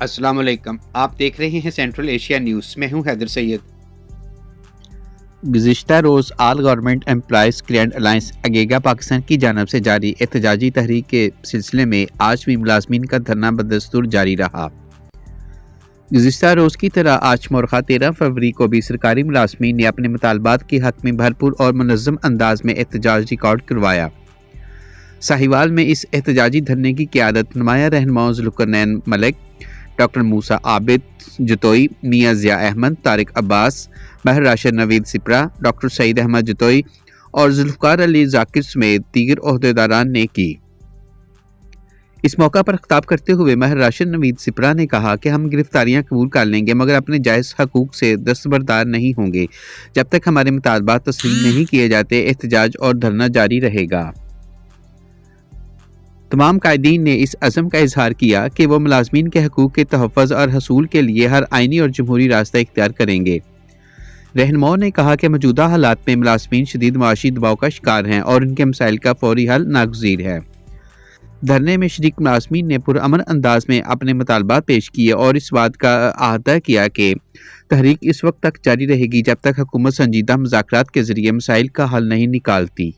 السلام علیکم، آپ دیکھ رہے ہیں سینٹرل ایشیا نیوز۔ میں ہوں حیدر سید۔ گزشتہ روز all government employees clearance alliance اگیگا پاکستان کی جانب سے جاری احتجاجی تحریک کے سلسلے میں آج بھی ملازمین کا دھرنا بدستور جاری رہا۔ گزشتہ روز کی طرح آج مورخہ 13 فروری کو بھی سرکاری ملازمین نے اپنے مطالبات کے حق میں بھرپور اور منظم انداز میں احتجاج ریکارڈ کروایا۔ ساہیوال میں اس احتجاجی دھرنے کی قیادت نمایاں رہنماؤں ذوالقرنین ملک، ڈاکٹر موسیٰ عابد جتوئی، میاں ضیاء احمد، طارق عباس، ماہر راشد نوید سپرا، ڈاکٹر سعید احمد جتوئی اور ذوالفقار علی ذاکر سمیت دیگر عہدیداران نے کی۔ اس موقع پر خطاب کرتے ہوئے ماہر راشد نوید سپرا نے کہا کہ ہم گرفتاریاں قبول کر لیں گے مگر اپنے جائز حقوق سے دستبردار نہیں ہوں گے۔ جب تک ہمارے مطالبات تسلیم نہیں کیے جاتے، احتجاج اور دھرنا جاری رہے گا۔ تمام قائدین نے اس عزم کا اظہار کیا کہ وہ ملازمین کے حقوق کے تحفظ اور حصول کے لیے ہر آئینی اور جمہوری راستہ اختیار کریں گے۔ رہنماؤں نے کہا کہ موجودہ حالات میں ملازمین شدید معاشی دباؤ کا شکار ہیں اور ان کے مسائل کا فوری حل ناگزیر ہے۔ دھرنے میں شریک ملازمین نے پرامن انداز میں اپنے مطالبات پیش کیے اور اس بات کا احاطہ کیا کہ تحریک اس وقت تک جاری رہے گی جب تک حکومت سنجیدہ مذاکرات کے ذریعے مسائل کا حل نہیں نکالتی۔